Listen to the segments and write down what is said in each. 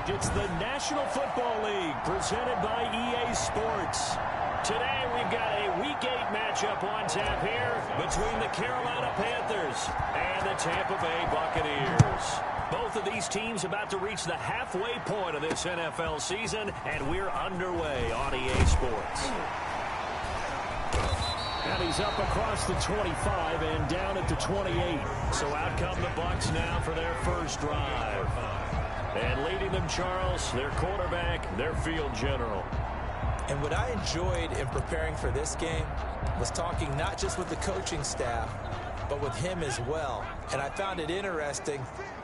It's the National Football League presented by EA Sports. Today we've got a Week 8 matchup on tap here between the Carolina Panthers and the Tampa Bay Buccaneers. Both of these teams about to reach the halfway point of this NFL season, and we're underway on EA Sports. And he's up across the 25 and down at the 28. So out come the Bucs now for their first drive. And leading them, Charles, their quarterback, their field general. And what I enjoyed in preparing for this game was talking not just with the coaching staff, but with him as well. And I found it interesting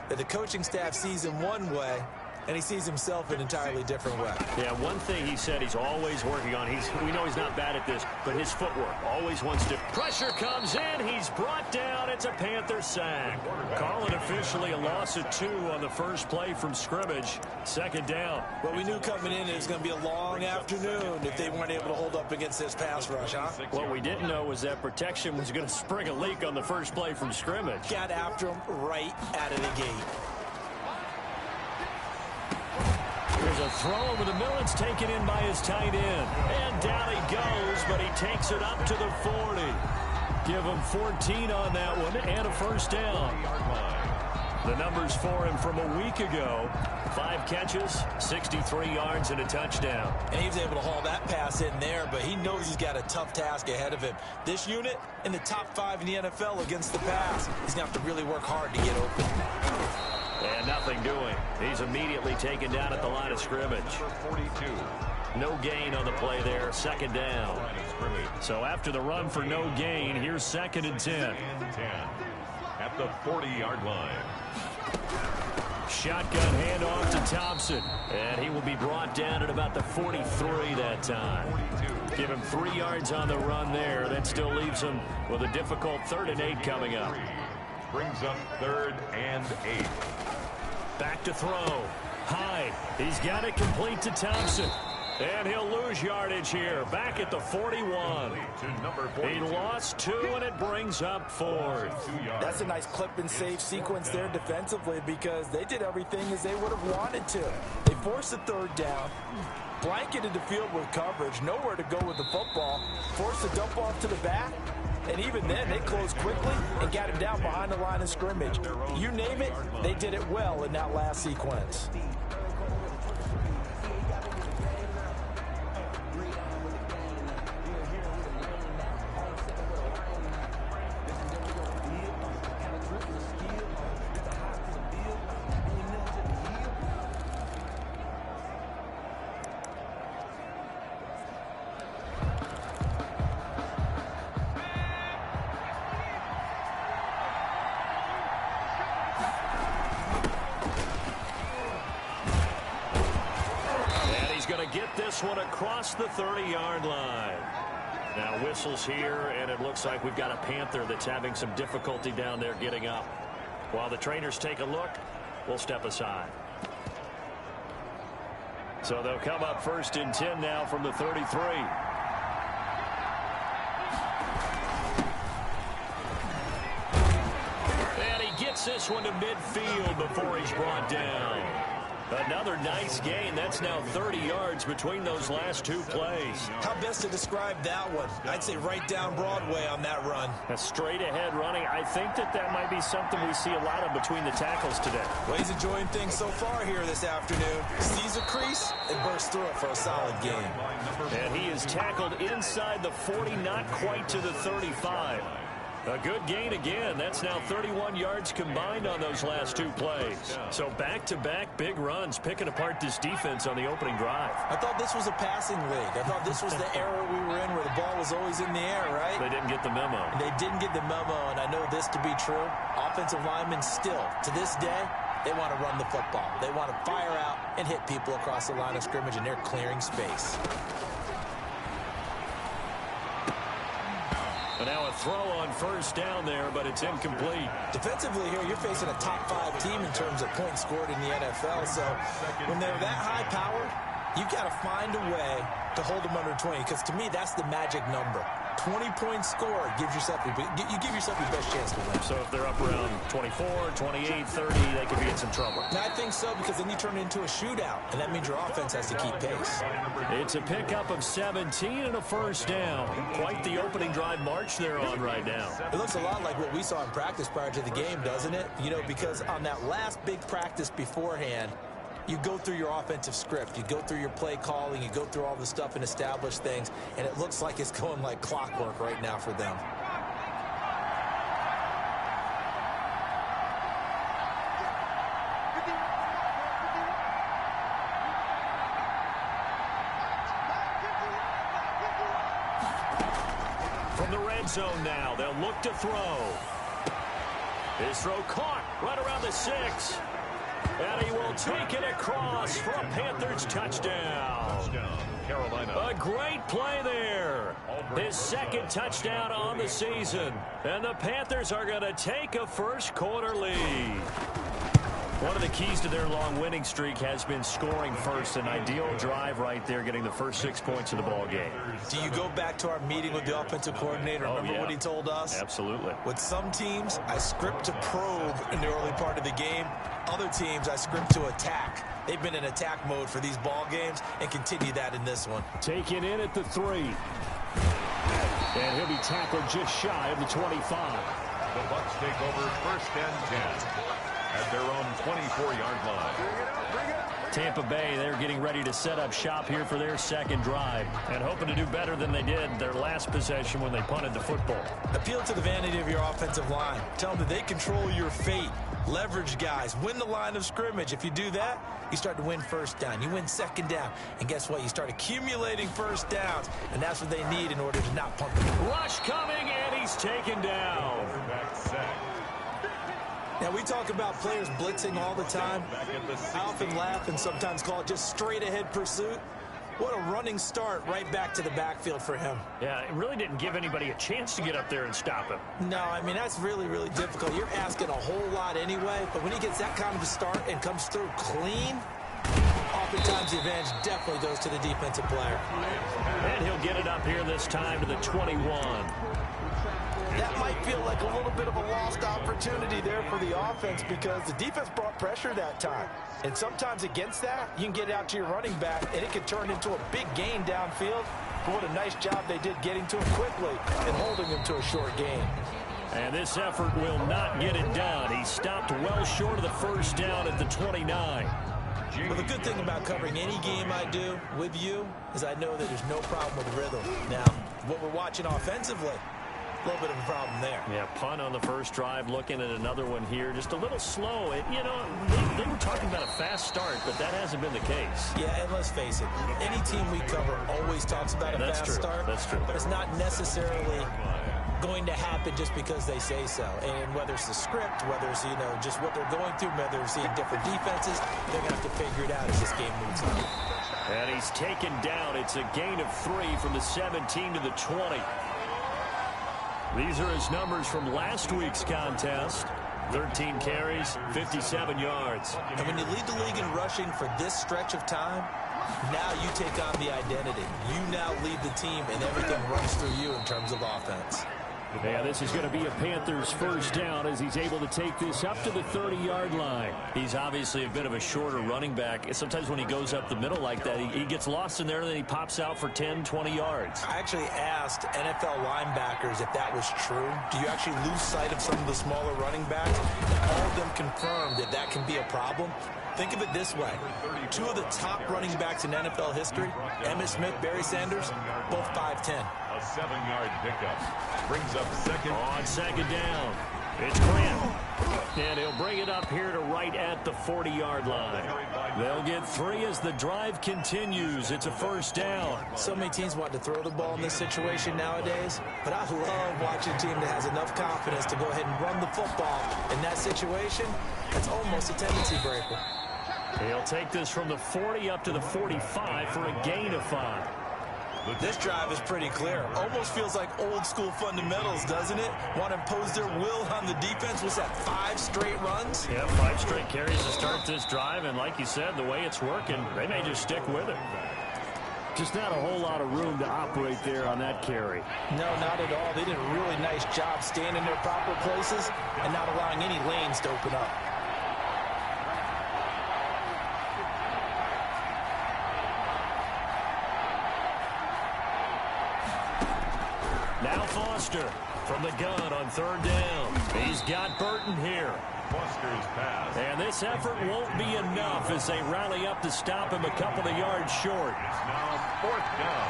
that the coaching staff sees him one way, and he sees himself an entirely different way. Yeah, one thing he said he's always working on, we know he's not bad at this, but his footwork always wants to. Pressure comes in, he's brought down, it's a Panther sack. Call it officially a loss of 2 on the first play from scrimmage. Second down. Well, we knew coming in it was going to be a long afternoon if they weren't able to hold up against this pass rush, huh? What we didn't know was that protection was going to spring a leak on the first play from scrimmage. Got after him right out of the gate. There's a throw over the middle. It's taken in by his tight end. And down he goes, but he takes it up to the 40. Give him 14 on that one and a first down. The numbers for him from a week ago. 5 catches, 63 yards, and a touchdown. And he was able to haul that pass in there, but he knows he's got a tough task ahead of him. This unit in the top 5 in the NFL against the pass. He's going to have to really work hard to get open. And nothing doing. He's immediately taken down at the line of scrimmage. No gain on the play there. Second down. So after the run for no gain, here's 2nd and 10. At the 40-yard line. Shotgun handoff to Thompson. And he will be brought down at about the 43 that time. Give him 3 yards on the run there. That still leaves him with a difficult 3rd and 8 coming up. Brings up 3rd and 8. Back to throw. High. He's got it complete to Thompson. And he'll lose yardage here. Back at the 41. He lost 2, and it brings up 4th. That's a nice clip and save sequence there defensively because they did everything as they would have wanted to. They forced the 3rd down, blanketed the field with coverage, nowhere to go with the football, forced the dump off to the back. And even then, they closed quickly and got him down behind the line of scrimmage. You name it, they did it well in that last sequence. Get this one across the 30-yard line. Now whistles here, and it looks like we've got a Panther that's having some difficulty down there getting up. While the trainers take a look, we'll step aside. So they'll come up 1st and 10 now from the 33. And he gets this one to midfield before he's brought down. Another nice gain. That's now 30 yards between those last 2 plays. How best to describe that one? I'd say right down Broadway on that run. A straight ahead running. I think that might be something we see a lot of between the tackles today. Well, he's enjoying things so far here this afternoon. Sees a crease and bursts through it for a solid game. And he is tackled inside the 40, not quite to the 35. A good gain again. That's now 31 yards combined on those last 2 plays. So back-to-back big runs, picking apart this defense on the opening drive. I thought this was a passing league. I thought this was the era we were in where the ball was always in the air, right? They didn't get the memo. They didn't get the memo, and I know this to be true. Offensive linemen still, to this day, they want to run the football. They want to fire out and hit people across the line of scrimmage, and they're clearing space. And now a throw on 1st down there, but it's incomplete. Defensively here, you're facing a top 5 team in terms of points scored in the NFL. So when they're that high powered, You've got to find a way to hold them under 20, because to me, that's the magic number. 20-point score gives yourself you give yourself your best chance to win. So if they're up around 24, 28, 30, they could be in some trouble. And I think so, because then you turn it into a shootout, and that means your offense has to keep pace. It's a pickup of 17 and a first down. Quite the opening drive march they're on right now. It looks a lot like what we saw in practice prior to the game, doesn't it? You know, because on that last big practice beforehand, you go through your offensive script, you go through your play calling, you go through all the stuff and establish things, and it looks like it's going like clockwork right now for them. From the red zone now, they'll look to throw. His throw caught right around the 6. And he will take it across for a Panthers touchdown. Carolina. A great play there. His second touchdown on the season. And the Panthers are going to take a first quarter lead. One of the keys to their long winning streak has been scoring first. An ideal drive right there, getting the first 6 points of the ball game. Do you go back to our meeting with the offensive coordinator? Remember what he told us? Absolutely. With some teams, I script to probe in the early part of the game. Other teams, I script to attack. They've been in attack mode for these ball games and continue that in this one. Taken in at the 3. And he'll be tackled just shy of the 25. The Bucs take over first and 10 at their own 24-yard line. Tampa Bay, they're getting ready to set up shop here for their second drive and hoping to do better than they did their last possession when they punted the football. Appeal to the vanity of your offensive line. Tell them that they control your fate. Leverage guys. Win the line of scrimmage. If you do that, you start to win first down. You win second down. And guess what? You start accumulating first downs. And that's what they need in order to not punt the ball. Rush coming, and he's taken down. Now, we talk about players blitzing all the time. I often laugh and sometimes call it just straight-ahead pursuit. What a running start right back to the backfield for him. Yeah, it really didn't give anybody a chance to get up there and stop him. No, I mean, that's really, really difficult. You're asking a whole lot anyway, but when he gets that kind of a start and comes through clean, oftentimes the advantage definitely goes to the defensive player. And he'll get it up here this time to the 21. That might feel like a little bit of a lost opportunity there for the offense because the defense brought pressure that time. And sometimes against that, you can get out to your running back, and it could turn into a big gain downfield. But what a nice job they did getting to him quickly and holding him to a short gain. And this effort will not get it done. He stopped well short of the first down at the 29. Well, the good thing about covering any game I do with you is I know that there's no problem with rhythm. Now, what we're watching offensively, a little bit of a problem there. Yeah, punt on the first drive, looking at another one here. Just a little slow. You know, they were talking about a fast start, but that hasn't been the case. Yeah, and let's face it, any team we cover always talks about a fast start. That's true. But it's not necessarily going to happen just because they say so. And whether it's the script, whether it's, you know, just what they're going through, whether they're seeing different defenses, they're going to have to figure it out as this game moves on. And he's taken down. It's a gain of 3 from the 17 to the 20. These are his numbers from last week's contest. 13 carries, 57 yards. And when you lead the league in rushing for this stretch of time, now you take on the identity. You now lead the team, and everything runs through you in terms of offense. Yeah, this is going to be a Panthers first down as he's able to take this up to the 30-yard line. He's obviously a bit of a shorter running back. Sometimes when he goes up the middle like that, he gets lost in there, and then he pops out for 10, 20 yards. I actually asked NFL linebackers if that was true. Do you actually lose sight of some of the smaller running backs? And all of them confirmed that that can be a problem. Think of it this way. 2 of the top running backs in NFL history, Emmitt Smith, Barry Sanders, both 5'10". A 7-yard pickup brings up second. On second down, it's Grant. And he'll bring it up here to right at the 40-yard line. They'll get 3 as the drive continues. It's a first down. So many teams want to throw the ball in this situation nowadays, but I love watching a team that has enough confidence to go ahead and run the football. In that situation, that's almost a tendency breaker. He'll take this from the 40 up to the 45 for a gain of 5. This drive is pretty clear. Almost feels like old school fundamentals, doesn't it? Want to impose their will on the defense. Was that 5 straight runs? Yeah, 5 straight carries to start this drive, and like you said, the way it's working, they may just stick with it. Just not a whole lot of room to operate there on that carry. No, not at all. They did a really nice job staying in their proper places and not allowing any lanes to open up. Now Foster from the gun on third down. He's got Burton here. Foster's pass. And this effort won't be enough as they rally up to stop him a couple of yards short. It's now fourth down.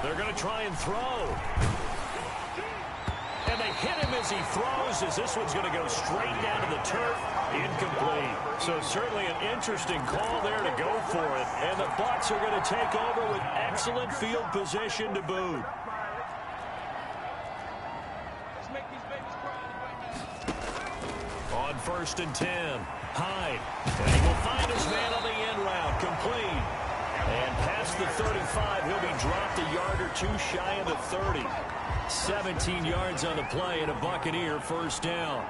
They're going to try and throw. And they hit him as he throws, as this one's going to go straight down to the turf. Incomplete. So certainly an interesting call there to go for it. And the Bucs are going to take over with excellent field position to boot. On 1st and 10, Hyde. And he will find his man on the end route. Complete. And past the 35, he'll be dropped a yard or two shy of the 30. 17 yards on the play and a Buccaneer first down.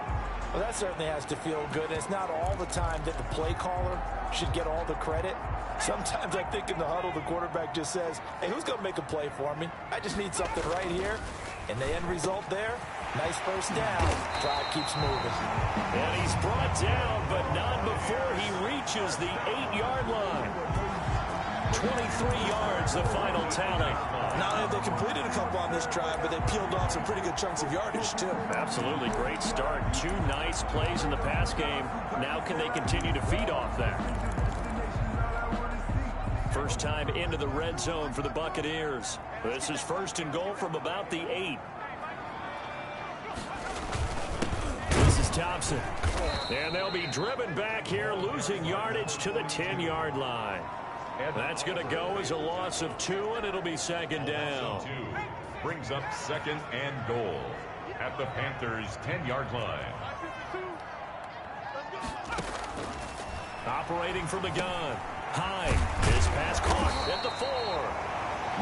Well, that certainly has to feel good. And it's not all the time that the play caller should get all the credit. Sometimes I think in the huddle, the quarterback just says, hey, who's going to make a play for me? I just need something right here. And the end result there, nice first down. Drive keeps moving. And he's brought down, but not before he reaches the 8-yard line. 23 yards, the final tally. Not only have they completed a couple on this drive, but they peeled off some pretty good chunks of yardage, too. Absolutely great start. 2 nice plays in the pass game. Now can they continue to feed off that? First time into the red zone for the Buccaneers. This is 1st and goal from about the 8. This is Thompson. And they'll be driven back here, losing yardage to the 10-yard line. That's going to go as a loss of 2, and it'll be 2nd down. Brings up 2nd and goal at the Panthers' 10-yard line. Operating from the gun. Hyde. His pass caught at the 4.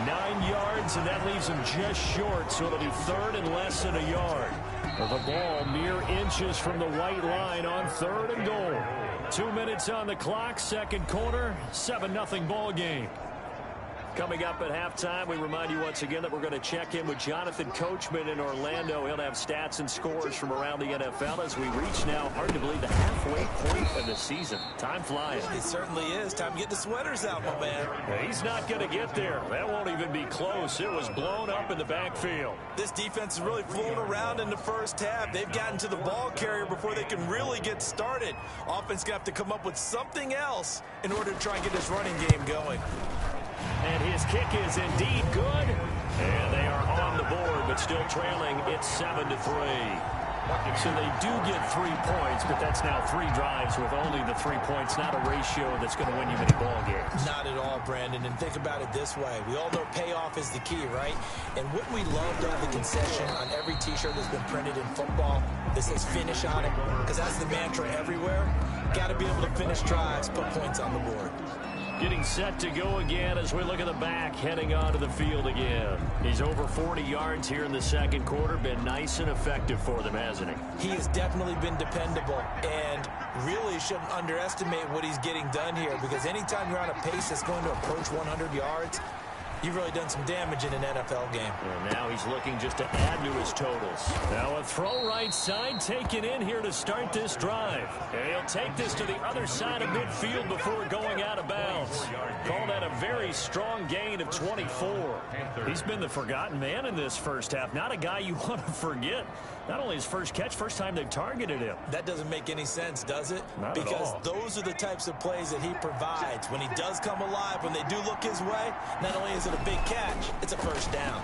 9 yards, and that leaves him just short, so it'll be 3rd and less than a yard. The ball mere inches from the white line on 3rd and goal. 2 minutes on the clock, second quarter, 7-0 ball game. Coming up at halftime, we remind you once again that we're going to check in with Jonathan Coachman in Orlando. He'll have stats and scores from around the NFL as we reach now, hard to believe, the halfway point of the season. Time flies. It certainly is. Time to get the sweaters out, my man. He's not going to get there. That won't even be close. It was blown up in the backfield. This defense is really flown around in the first half. They've gotten to the ball carrier before they can really get started. Offense going to have to come up with something else in order to try and get this running game going. And his kick is indeed good. And they are on the board, but still trailing. It's 7-3. So they do get 3 points, but that's now 3 drives with only the 3 points, not a ratio that's going to win you many ball games. Not at all, Brandon. And think about it this way. We all know payoff is the key, right? And wouldn't we love to have the concession on every T-shirt that's been printed in football that says finish on it? Because that's the mantra everywhere. Got to be able to finish drives, put points on the board. Getting set to go again as we look at the back, heading onto the field again. He's over 40 yards here in the second quarter. Been nice and effective for them, hasn't he? He has definitely been dependable, and really shouldn't underestimate what he's getting done here, because anytime you're on a pace that's going to approach 100 yards, you've really done some damage in an NFL game. And now he's looking just to add to his totals. Now a throw right side taken in here to start this drive. And he'll take this to the other side of midfield before going out of bounds. Call that a very strong gain of 24. He's been the forgotten man in this first half. Not a guy you want to forget. Not only his first catch, first time they've targeted him. That doesn't make any sense, does it? Not because at all. Those are the types of plays that he provides. When he does come alive, when they do look his way, not only is it a big catch, it's a first down.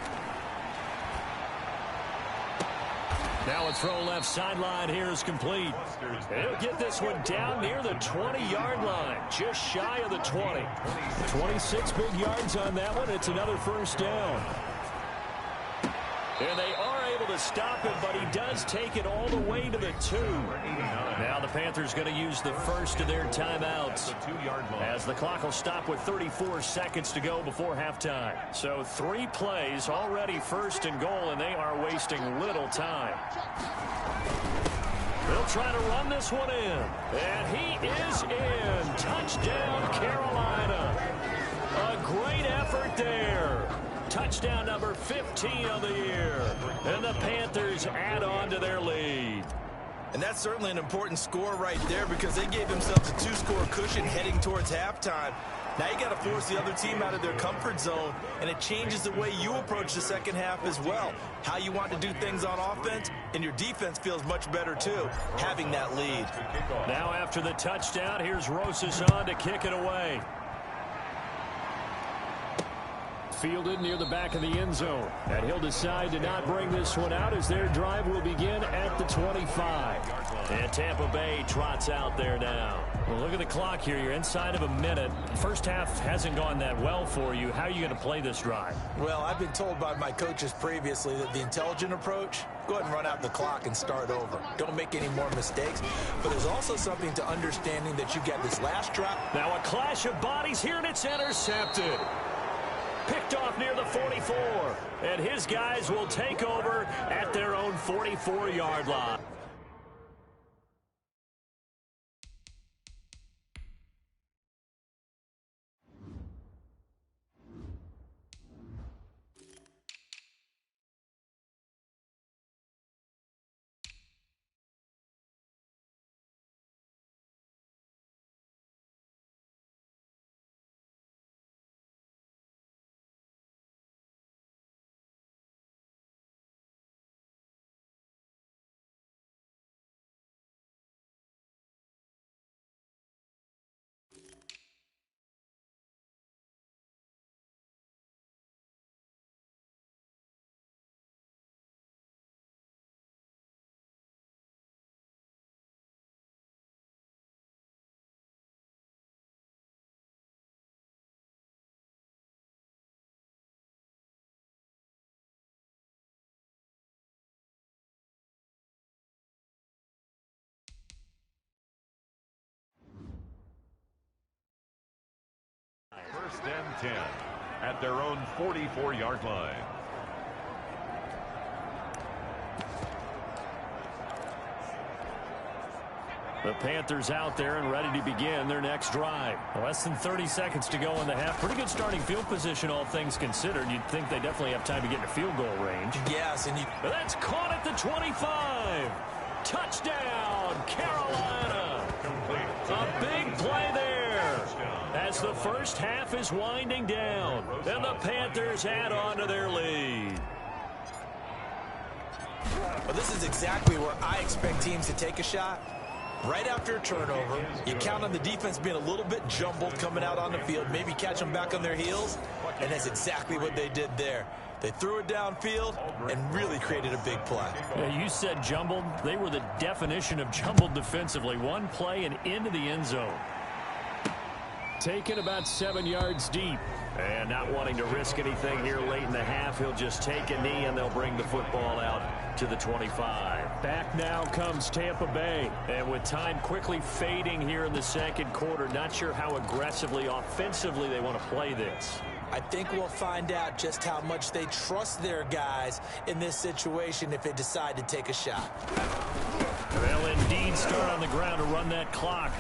Now a throw left sideline here is complete. He'll get this one down near the 20-yard line, just shy of the 20. 26 big yards on that one. It's another first down. And they are able able to stop him, but he does take it all the way to the 2. Now the Panthers going to use the first of their timeouts, as the clock will stop with 34 seconds to go before halftime. So 3 plays already, 1st and goal, and they are wasting little time. They'll try to run this one in, and he is in. Touchdown, Carolina. A great effort there. Touchdown number 15 of the year. And the Panthers add on to their lead. And that's certainly an important score right there, because they gave themselves a 2-score cushion heading towards halftime. Now you got to force the other team out of their comfort zone, and it changes the way you approach the second half as well. How you want to do things on offense, and your defense feels much better too, having that lead. Now after the touchdown, here's Rosas on to kick it away. Fielded near the back of the end zone, and he'll decide to not bring this one out as their drive will begin at the 25. And Tampa Bay trots out there now. Well, look at the clock here. You're inside of a minute. First half hasn't gone that well for you. How are you going to play this drive? Well, I've been told by my coaches previously that the intelligent approach, go ahead and run out the clock and start over. Don't make any more mistakes. But there's also something to understanding that you get this last drive. Now a clash of bodies here, and it's intercepted. Picked off near the 44, and his guys will take over at their own 44-yard line. First and 10 at their own 44-yard line. The Panthers out there and ready to begin their next drive. Less than 30 seconds to go in the half. Pretty good starting field position, all things considered. You'd think they definitely have time to get in field goal range. Yes, and but that's caught at the 25. Touchdown, Carolina. A big play there. As the first half is winding down, and the Panthers add on to their lead. Well, this is exactly where I expect teams to take a shot. Right after a turnover, you count on the defense being a little bit jumbled coming out on the field, maybe catch them back on their heels, and that's exactly what they did there. They threw it downfield and really created a big play. Yeah, you said jumbled. They were the definition of jumbled defensively. One play and into the end zone. Taken about 7 yards deep. And not wanting to risk anything here late in the half, he'll just take a knee and they'll bring the football out to the 25. Back now comes Tampa Bay. And with time quickly fading here in the second quarter, not sure how aggressively, offensively they want to play this. I think we'll find out just how much they trust their guys in this situation if they decide to take a shot. They'll indeed start on the ground to run that clock.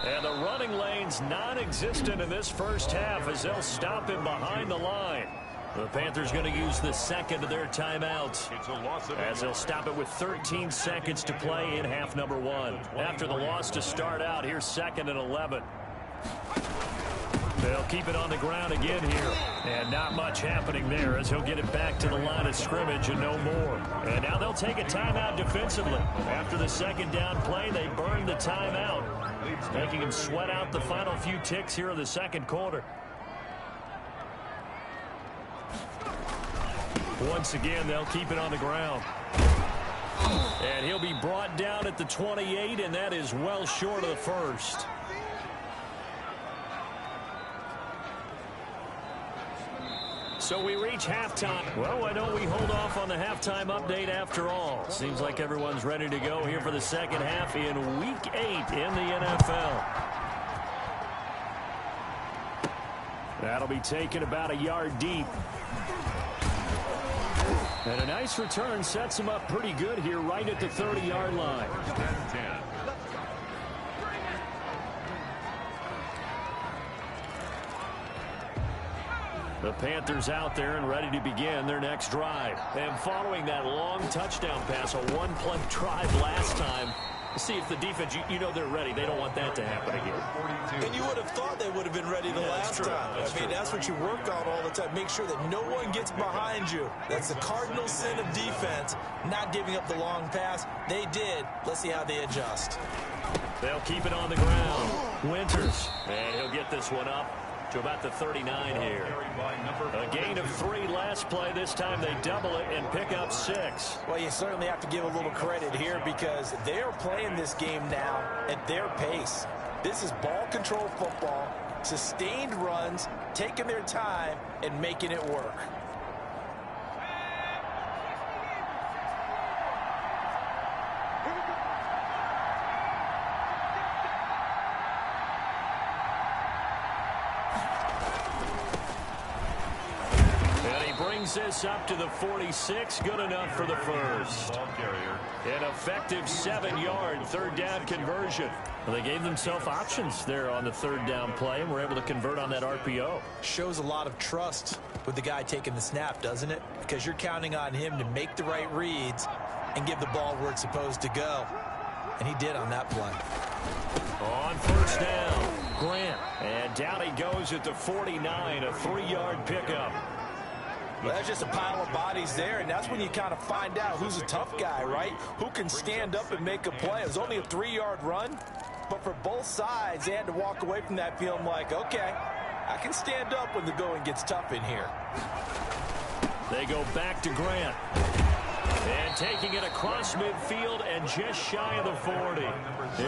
And the running lane's non-existent in this first half as they'll stop him behind the line. The Panthers going to use the second of their timeouts as they'll stop it with 13 seconds to play in half number 1. After the loss to start out, here's 2nd and 11. They'll keep it on the ground again here. And not much happening there as he'll get it back to the line of scrimmage and no more. And now they'll take a timeout defensively. After the second down play, they burn the timeout, making him sweat out the final few ticks here in the second quarter. Once again, they'll keep it on the ground. And he'll be brought down at the 28, and that is well short of the first. So we reach halftime. Well, why don't we hold off on the halftime update after all? Seems like everyone's ready to go here for the second half in Week 8 in the NFL. That'll be taken about a yard deep. And a nice return sets him up pretty good here right at the 30-yard line. 10-10. The Panthers out there and ready to begin their next drive. And following that long touchdown pass, a one-play drive last time, see if the defense, you know they're ready. They don't want that to happen again. And you would have thought they would have been ready the last time. I mean, that's what you work on all the time. Make sure that no one gets behind you. That's the cardinal sin of defense, not giving up the long pass. They did. Let's see how they adjust. They'll keep it on the ground. Winters, and he'll get this one up to about the 39 here. A gain of 3 last play. This time they double it and pick up 6. Well, you certainly have to give a little credit here because they are playing this game now at their pace. This is ball control football, sustained runs, taking their time, and making it work. This up to the 46, good enough for the first. An effective 7-yard third down conversion. Well, they gave themselves options there on the third down play and were able to convert on that RPO. Shows a lot of trust with the guy taking the snap, doesn't it? Because you're counting on him to make the right reads and give the ball where it's supposed to go. And he did on that play. On first down, Grant. And down he goes at the 49, a 3-yard pickup. Well, that's just a pile of bodies there, and that's when you kind of find out who's a tough guy, right? Who can stand up and make a play. It was only a 3-yard run, but for both sides, they had to walk away from that feeling like, okay, I can stand up when the going gets tough in here. They go back to Grant. And taking it across midfield and just shy of the 40.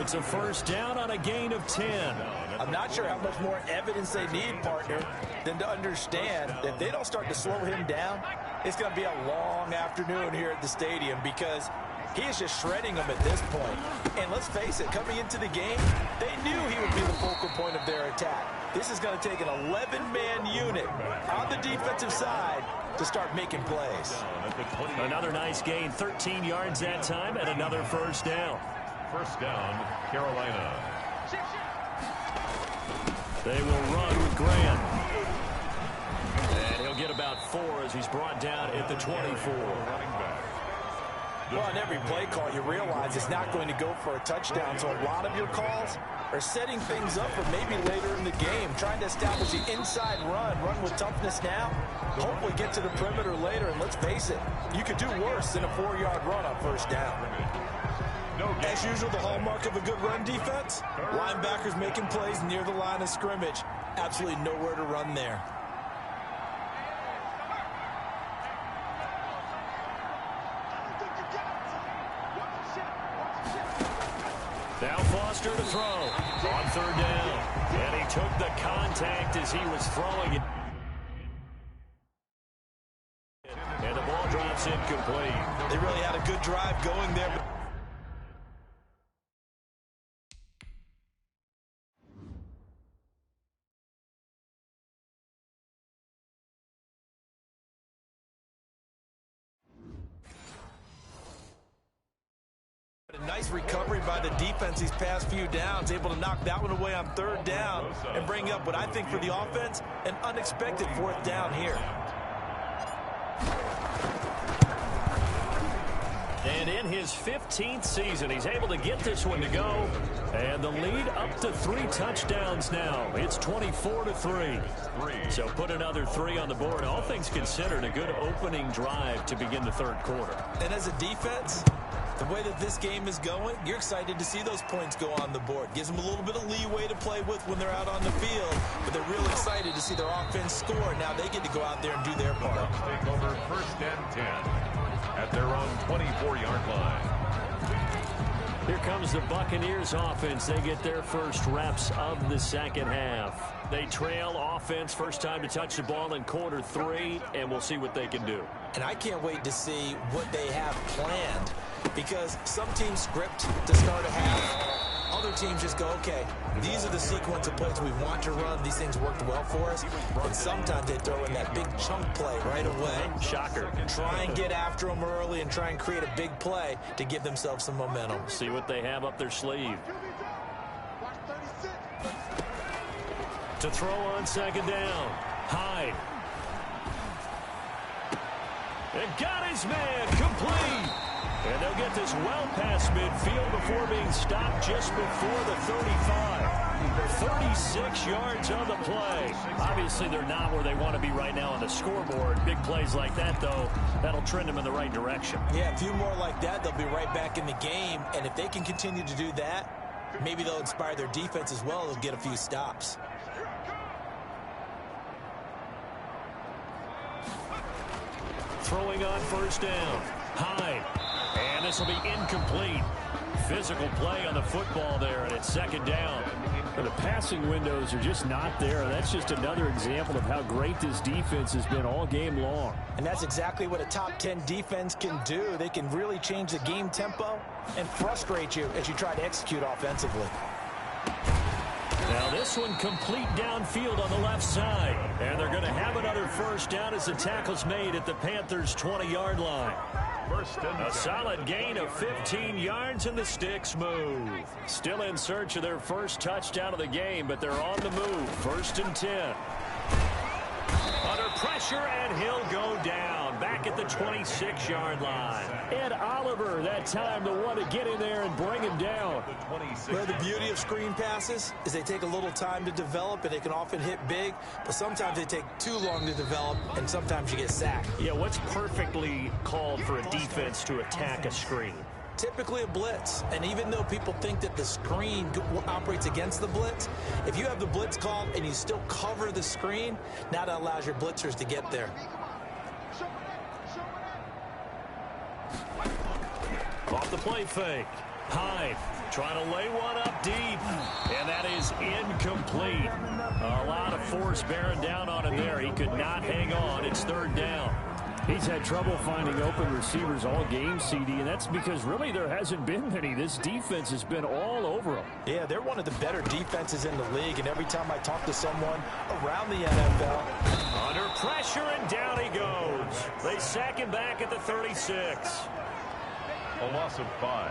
It's a first down on a gain of 10. I'm not sure how much more evidence they need, partner, than to understand that if they don't start to slow him down, it's going to be a long afternoon here at the stadium because he is just shredding them at this point. And let's face it, coming into the game, they knew he would be the focal point of their attack. This is going to take an 11-man unit on the defensive side to start making plays. Another nice gain, 13 yards that time, and another first down. First down, Carolina. They will run with Grant. And he'll get about 4 as he's brought down at the 24. Well, on every play call, you realize it's not going to go for a touchdown, so a lot of your calls are setting things up for maybe later in the game, trying to establish the inside run with toughness now, hopefully get to the perimeter later, and let's face it, you could do worse than a 4-yard run on first down. As usual, the hallmark of a good run defense, linebackers making plays near the line of scrimmage. Absolutely nowhere to run there. Now Foster to throw on third down. And he took the contact as he was throwing it. And the ball drops incomplete. They really had a good drive going there. A nice recovery by the defense these past few downs, able to knock that one away on third down and bring up what I think for the offense, an unexpected fourth down here. And in his 15th season, he's able to get this one to go. And the lead up to 3 touchdowns now. It's 24-3. So put another 3 on the board. All things considered, a good opening drive to begin the third quarter. And as a defense, the way that this game is going, you're excited to see those points go on the board. Gives them a little bit of leeway to play with when they're out on the field, but they're real excited to see their offense score. Now they get to go out there and do their part. Take over first and 10 at their own 24-yard line. Here comes the Buccaneers offense. They get their first reps of the second half. They trail offense first time to touch the ball in quarter 3, and we'll see what they can do. And I can't wait to see what they have planned, because some teams script to start a half. Other teams just go, okay, these are the sequence of plays we want to run. These things worked well for us. And sometimes they throw in that big chunk play right away. Shocker. Try and get after them early and try and create a big play to give themselves some momentum. See what they have up their sleeve. To throw on second down. Hyde. And got his man complete. And they'll get this well past midfield before being stopped just before the 35. 36 yards on the play. Obviously, they're not where they want to be right now on the scoreboard. Big plays like that, though, that'll trend them in the right direction. Yeah, a few more like that, they'll be right back in the game. And if they can continue to do that, maybe they'll inspire their defense as well. They'll get a few stops. Throwing on first down. Hyde. And this will be incomplete. Physical play on the football there, and it's second down. The passing windows are just not there. That's just another example of how great this defense has been all game long. And that's exactly what a top 10 defense can do. They can really change the game tempo and frustrate you as you try to execute offensively. Now this one complete downfield on the left side. And they're going to have another first down as the tackle's made at the Panthers' 20-yard line. A solid gain of 15 yards, and the Sticks move. Still in search of their first touchdown of the game, but they're on the move. 1st and 10. Under pressure, and he'll go down. Back at the 26-yard line. Ed Oliver, that time, the one to get in there and bring him down. Well, the beauty of screen passes is they take a little time to develop, and they can often hit big, but sometimes they take too long to develop, and sometimes you get sacked. Yeah, what's perfectly called for a defense to attack a screen? Typically a blitz, and even though people think that the screen operates against the blitz, if you have the blitz called and you still cover the screen, now that allows your blitzers to get there. Off the play fake. Hyde trying to lay one up deep, and that is incomplete. A lot of force bearing down on him there. He could not hang on. It's 3rd down. He's had trouble finding open receivers all game, CD, and that's because really there hasn't been many. This defense has been all over him. Yeah, they're one of the better defenses in the league, and every time I talk to someone around the NFL. Under pressure, and down he goes. They sack him back at the 36. A loss of 5.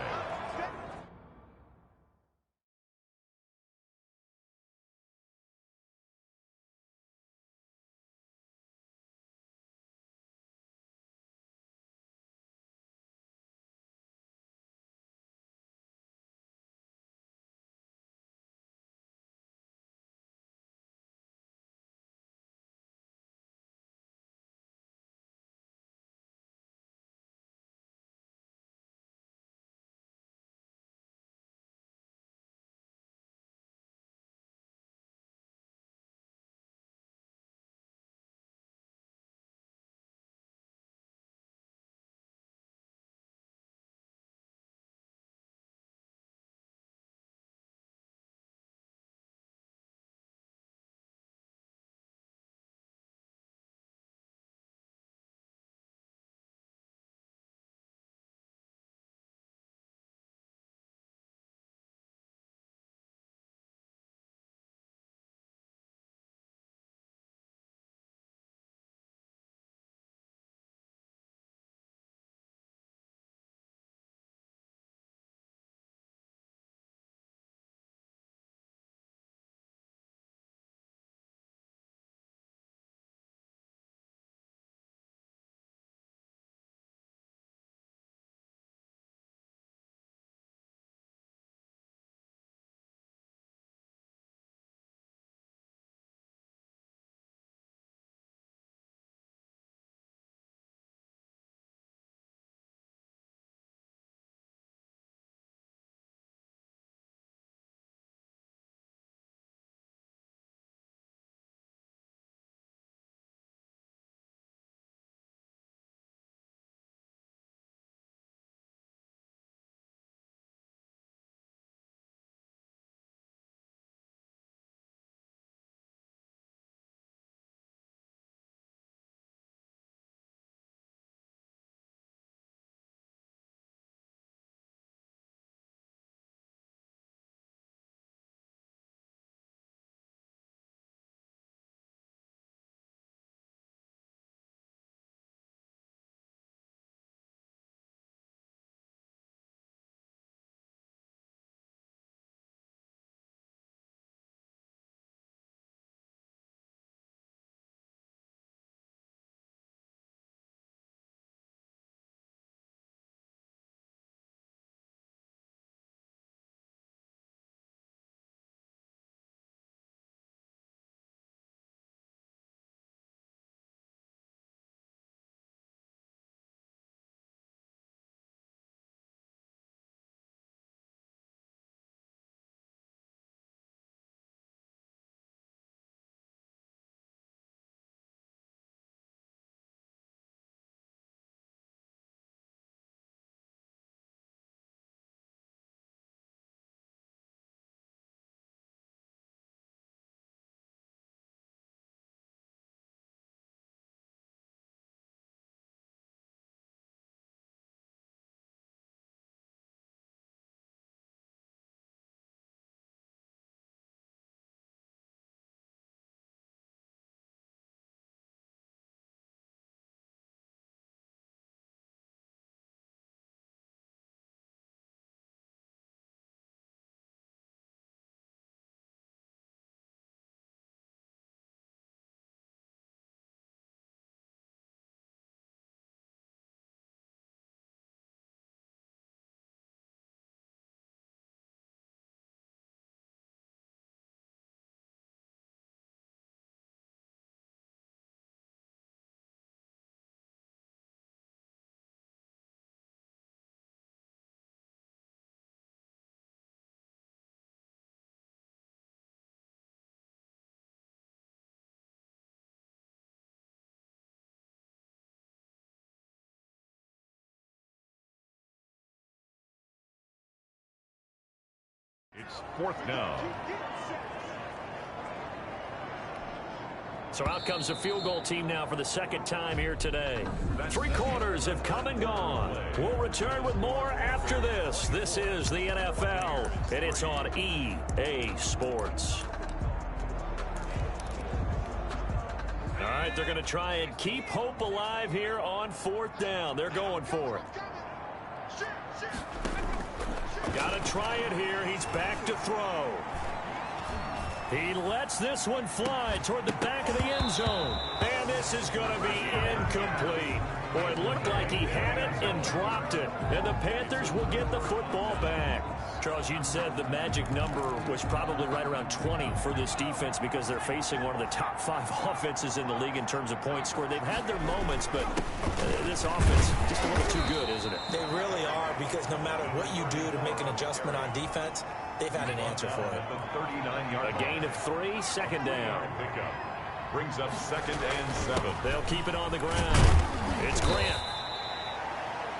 It's 4th down. So out comes the field goal team now for the second time here today. 3 quarters have come and gone. We'll return with more after this. This is the NFL, and it's on EA Sports. All right, they're going to try and keep hope alive here on 4th down. They're going for it. Got to try it here. He's back to throw. He lets this one fly toward the back of the end zone. And this is going to be incomplete. Boy, it looked like he had it and dropped it. And the Panthers will get the football back. Charles, you'd said the magic number was probably right around 20 for this defense because they're facing one of the top 5 offenses in the league in terms of points scored. They've had their moments, but this offense just a little too good, isn't it? They really are, because no matter what you do to make an adjustment on defense, they've had an answer for it. A gain of 3, 2nd down. Brings up 2nd and 7. They'll keep it on the ground. It's Grant.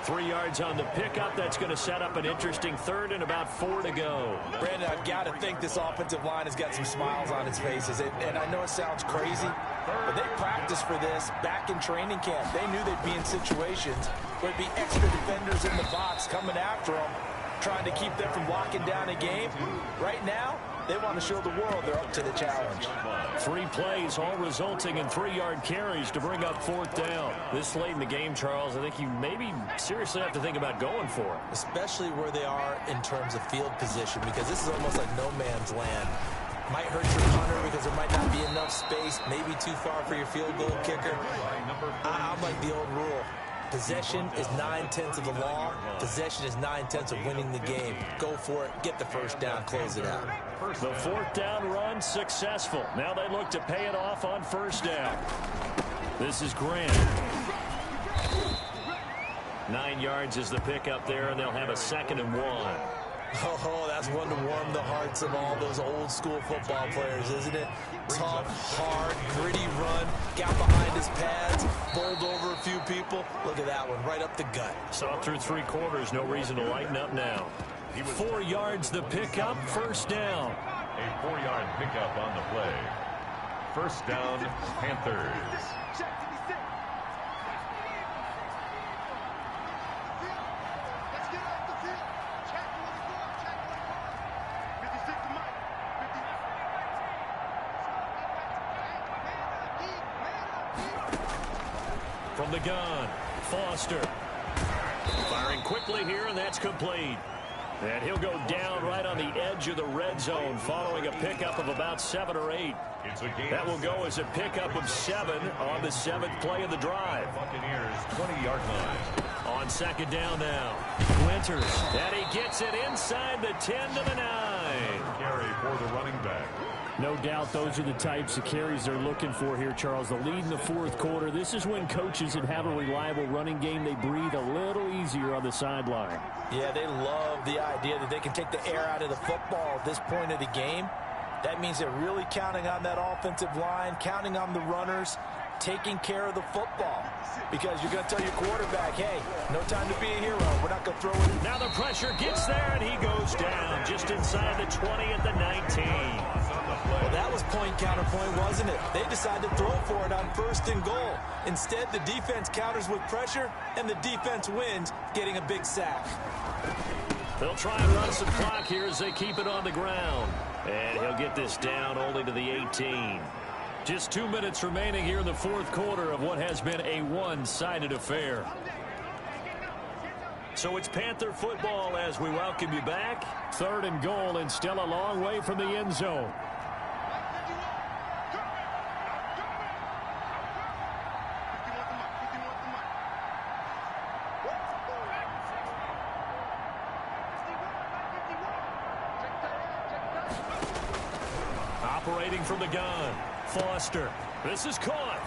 3 yards on the pickup. That's going to set up an interesting 3rd and about 4 to go. Brandon, I've got to think this offensive line has got some smiles on its faces. And I know it sounds crazy, but they practiced for this back in training camp. They knew they'd be in situations where there'd be extra defenders in the box coming after them, trying to keep them from locking down a game. Right now, they want to show the world they're up to the challenge. 3 plays, all resulting in 3-yard carries to bring up 4th down. This late in the game, Charles, I think you maybe seriously have to think about going for it. Especially where they are in terms of field position, because this is almost like no man's land. Might hurt your punter because there might not be enough space, maybe too far for your field goal kicker. I'm like the old rule. Possession is 9/10 of the law. Possession is 9/10 of winning the game. Go for it. Get the 1st down. Close it out. The 4th down run successful. Now they look to pay it off on 1st down. This is Grant. 9 yards is the pickup there, and they'll have a 2nd and 1. Oh, that's one to warm the hearts of all those old school football players, isn't it? Tough, hard, gritty run, got behind his pads, bowled over a few people. Look at that one, right up the gut. Saw through 3 quarters, no reason to lighten up now. 4 yards the pickup, 1st down. A 4-yard pickup on the play. 1st down, Panthers. From the gun, Foster. Firing quickly here, and that's complete. And he'll go down right on the edge of the red zone following a pickup of about 7 or 8. That will go as a pickup of 7 on the 7th play of the drive. Buccaneers 20-yard line. On 2nd down now, Winters. And he gets it inside the 10 to the 9. Carry for the running back. No doubt those are the types of carries they're looking for here, Charles. The lead in the 4th quarter. This is when coaches that have a reliable running game, they breathe a little easier on the sideline. Yeah, they love the idea that they can take the air out of the football at this point of the game. That means they're really counting on that offensive line, counting on the runners, taking care of the football. Because you're going to tell your quarterback, hey, no time to be a hero. We're not going to throw it. Now the pressure gets there, and he goes down just inside the 20 at the 19. Well, that was point counterpoint, wasn't it? They decided to throw for it on 1st and goal. Instead, the defense counters with pressure, and the defense wins, getting a big sack. They'll try and run some clock here as they keep it on the ground. And he'll get this down only to the 18. Just 2 minutes remaining here in the 4th quarter of what has been a one-sided affair. So it's Panther football as we welcome you back. 3rd and goal, and still a long way from the end zone. Operating from the gun, Foster. This is caught,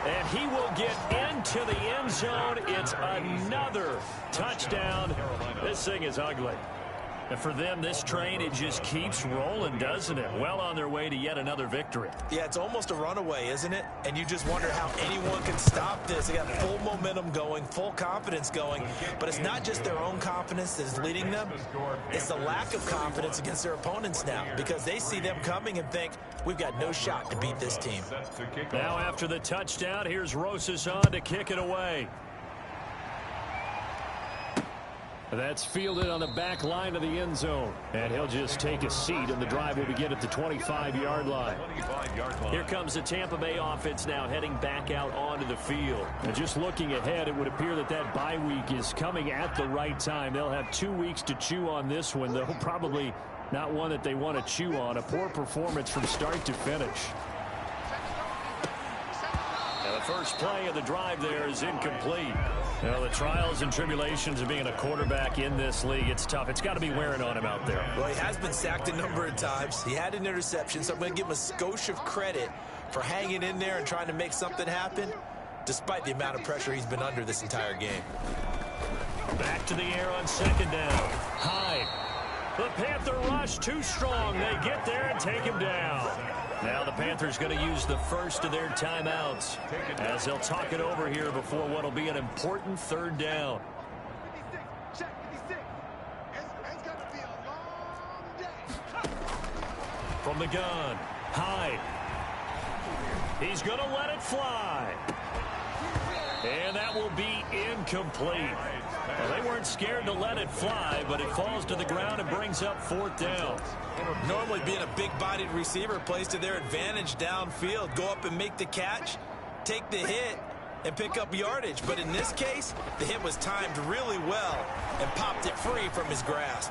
and he will get into the end zone. It's another touchdown. This thing is ugly. And for them, this train, it just keeps rolling, doesn't it? Well on their way to yet another victory. Yeah, it's almost a runaway, isn't it? And you just wonder how anyone can stop this. They got full momentum going, full confidence going. But it's not just their own confidence that is leading them. It's the lack of confidence against their opponents now, because they see them coming and think, we've got no shot to beat this team. Now after the touchdown, here's Rosas on to kick it away. That's fielded on the back line of the end zone. And he'll just take a seat, and the drive will begin at the 25-yard line. Here comes the Tampa Bay offense now heading back out onto the field. And just looking ahead, it would appear that that bye week is coming at the right time. They'll have 2 weeks to chew on this one, though probably not one that they want to chew on. A poor performance from start to finish. And the first play of the drive there is incomplete. Well, the trials and tribulations of being a quarterback in this league, it's tough. It's got to be wearing on him out there. Well, he has been sacked a number of times. He had an interception, so I'm going to give him a skosh of credit for hanging in there and trying to make something happen, despite the amount of pressure he's been under this entire game. Back to the air on second down. Hyde. The Panther rush too strong. They get there and take him down. Now the Panthers going to use the first of their timeouts as they'll talk it over here before what will be an important third down. From the gun, Hyde. He's going to let it fly. And that will be incomplete. Well, they weren't scared to let it fly, but it falls to the ground and brings up fourth down. Normally being a big-bodied receiver plays to their advantage downfield. Go up and make the catch, take the hit, and pick up yardage. But in this case, the hit was timed really well and popped it free from his grasp.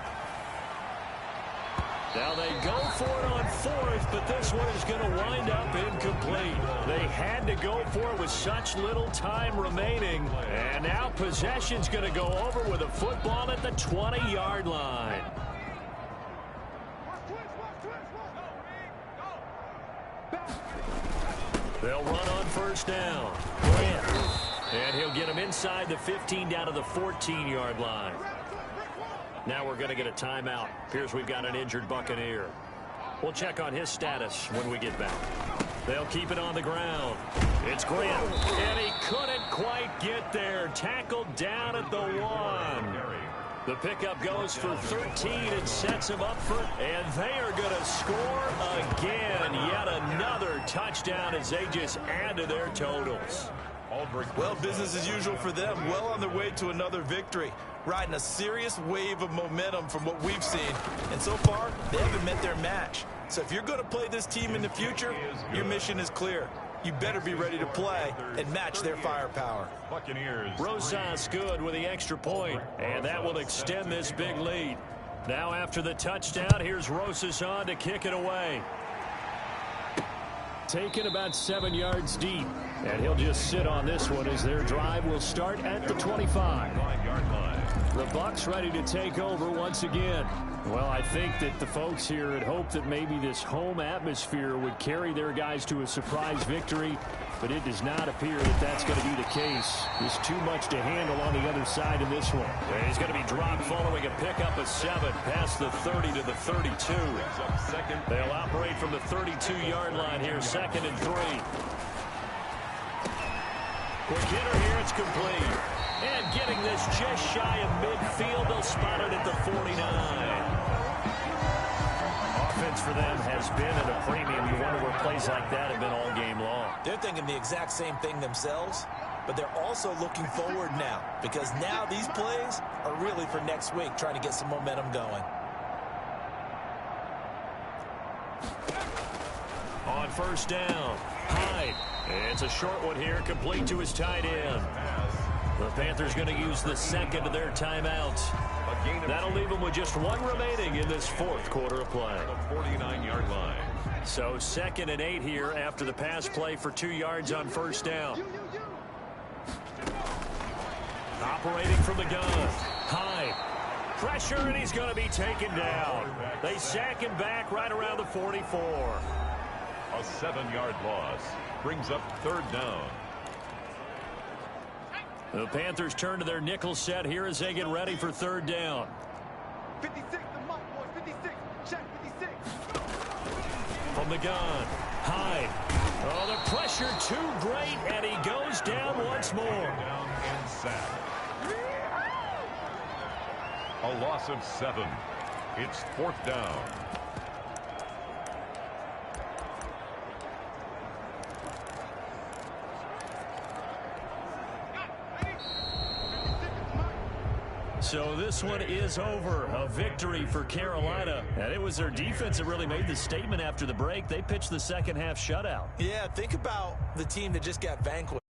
Now they go for it on fourth, but this one is going to wind up incomplete. They had to go for it with such little time remaining. And now possession's going to go over with a football at the 20-yard line. They'll run on first down. And he'll get him inside the 15 down to the 14-yard line. Now we're going to get a timeout. Appears we've got an injured Buccaneer. We'll check on his status when we get back. They'll keep it on the ground. It's Grant, and he couldn't quite get there. Tackled down at the 1. The pickup goes for 13 and sets him up for, and they are going to score again. Yet another touchdown as they just add to their totals. Well, business as usual for them. Well on their way to another victory. Riding a serious wave of momentum from what we've seen. And so far, they haven't met their match. So if you're going to play this team in the future, your mission is clear. You better be ready to play and match their firepower. Rosas good with the extra point, and that will extend this big lead. Now after the touchdown, here's Rosas on to kick it away. Taken about 7 yards deep, and he'll just sit on this one as their drive will start at the 25. The Bucs ready to take over once again. Well, I think that the folks here had hoped that maybe this home atmosphere would carry their guys to a surprise victory, but it does not appear that that's going to be the case. There's too much to handle on the other side of this one. And he's going to be dropped following a pickup of 7 past the 30 to the 32. They'll operate from the 32-yard line here, 2nd and 3. Quick hitter here, it's complete. And getting this just shy of midfield, they'll spot it at the 49. Offense for them has been at a premium. You wonder where plays like that have been all game long. They're thinking the exact same thing themselves, but they're also looking forward now, because now these plays are really for next week, trying to get some momentum going. On first down, Hyde. It's a short one here, complete to his tight end. The Panthers going to use the second of their timeouts. That'll leave them with just 1 remaining in this 4th quarter of play. 49-yard line. So 2nd and 8 here after the pass play for 2 yards on first down. Operating from the gun. Hyde. Pressure, and he's going to be taken down. They sack him back right around the 44. A 7-yard loss brings up 3rd down. The Panthers turn to their nickel set here as they get ready for 3rd down. 56 to From the gun, Hyde. Oh, the pressure too great, and he goes down once more. Down and sack. A loss of 7. It's 4th down. So this one is over. A victory for Carolina. And it was their defense that really made the statement after the break. They pitched the second half shutout. Yeah, think about the team that just got vanquished.